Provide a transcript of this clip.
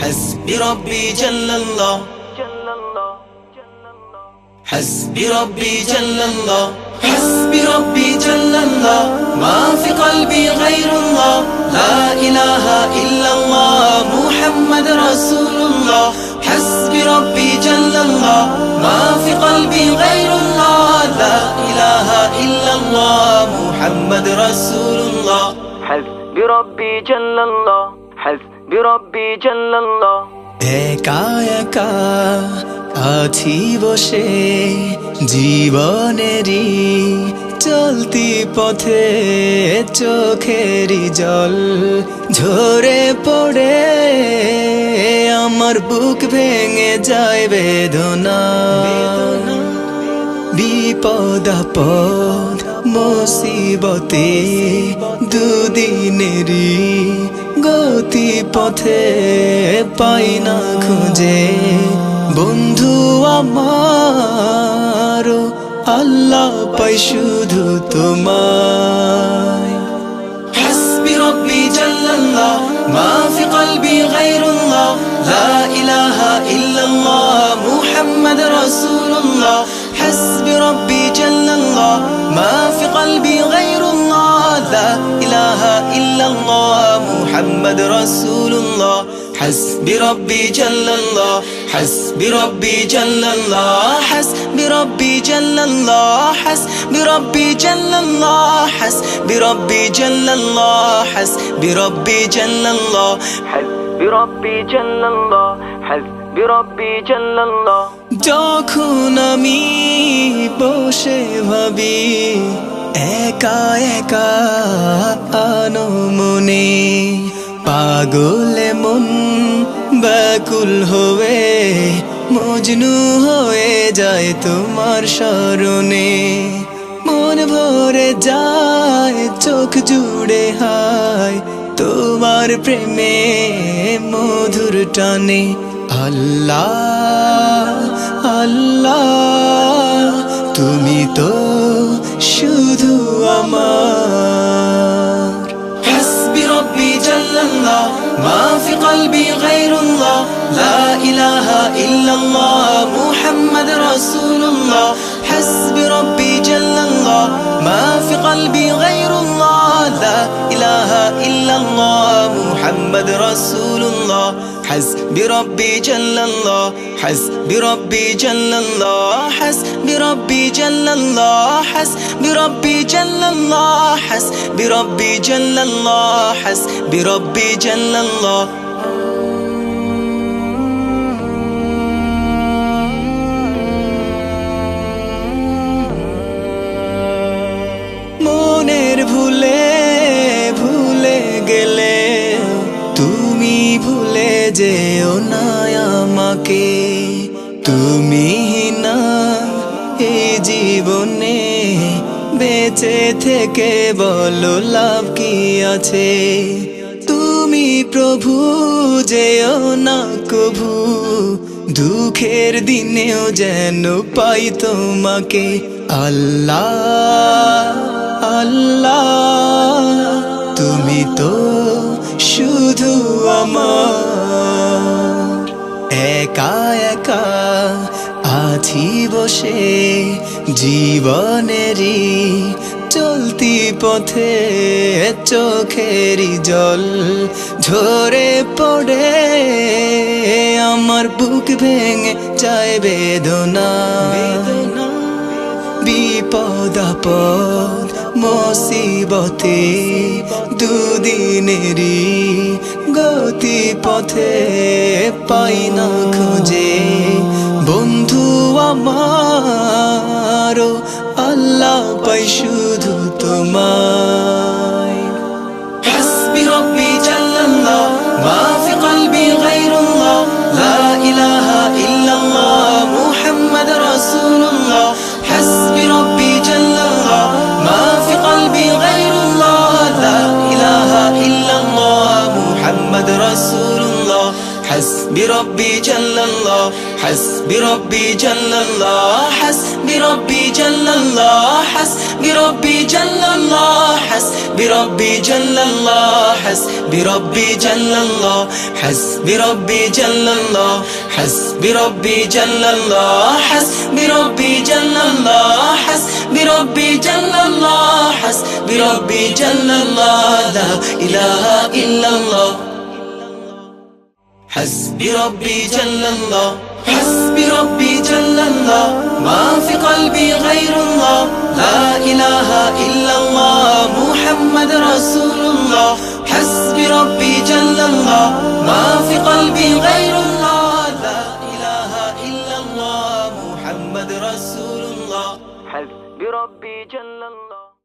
حسبي ربي جل الله، حسبي ربي جل الله، حسبي ربي جل الله، ما في قلبي غير الله، لا إله إلا الله محمد رسول الله. حسبي ربي جل الله، ما في قلبي غير الله، لا إله إلا الله محمد رسول الله. حسبي ربي جل الله، حسبي ربي جل الله. একা একা আছি বসে জীবনেরই চলতি পথে, চোখেরই জল ঝরে পড়ে আমার বুক ভেঙে যায় বেদনা। বিপদ আপদ মুসিবতে দুদিনেরই গতি পথে পাই না খুঁজে বন্ধু আমার, আল্লাহ পাই শুধু তোমায়। حسبي ربي جل الله، ما في قلبي غير الله، لا إله إلا الله محمد رسول الله. حسبي ربي جل الله، ما في قلبي غير الله، لا إله إلا الله محمد رسول الله. حسبي ربي جل الله، حسبي ربي جل الله، حسبي ربي جل الله، حسبي ربي جل الله، حسبي ربي جل الله، حسبي ربي جل الله. حسبي ربي جل الله، حسبي ربي جل الله. যখন আমি বসে ভাবি একা একা আনমনে, পাগলে মন ব্যাকুল হয়ে মজনু হয়ে যায় তোমার স্মরণে। মন ভরে যায় চোখ জুড়ে হায় তোমার প্রেমে মধুর টানে। আল্লাহ আল্লাহ তুমি তো শুধু আমার। حسبي ربي جل الله، ما في قلبي غير الله، لا إله إلا الله محمد رسول الله. حسبي ربي جل الله، ما في قلبي غير الله، لا إله إلا الله محمد رسول الله. حسبي ربي جل الله، حسبي ربي جل الله، حسبي ربي جل الله، حسبي ربي جل الله، حسبي ربي جل الله، حسبي ربي جل الله. মনের ভুলে ভুলে গেলে তুমি ভুলে যেও না আমাকে। তুমি না এই জীবনে বেঁচে থেকে বলো লাভ কি আছে। তুমি প্রভু যেও না কভু, দুঃখের দিনেও যেন পাই তোমাকে। আল্লাহ আল্লাহ তুমি তো শুধু আমার। একা একা আছি বসে জীবনেরই চলতি পথে, চোখেরই জল ঝরে পড়ে আমার বুক ভেঙে যায় বেদনা। বিপদ আপদ মুসিবতে দুদিনেরই গতি পথে পাই না খুঁজে বন্ধু আমার, আল্লাহ পাই শুধু তোমায়। حسبي ربي جل الله، ما في قلبي غير الله، لا إله إلا الله محمد رسول الله. حسبي ربي جل الله، ما في قلبي غير الله، لا إله إلا الله محمد رسول الله. حسبي ربي جل الله، حسبي ربي جل الله، حسبي ربي جل الله حسبي ربي جل الله حسبي ربي جل الله حسبي ربي جل الله حسبي ربي جل الله حسبي ربي جل الله حسبي ربي جل الله حسبي ربي جل الله حسبي ربي جل الله لا إله إلا الله حسبي ربي جل الله حسبي ربي جل الله ما في قلبي غير الله لا إله إلا الله محمد رسول الله حسبي ربي جل الله ما في قلبي غير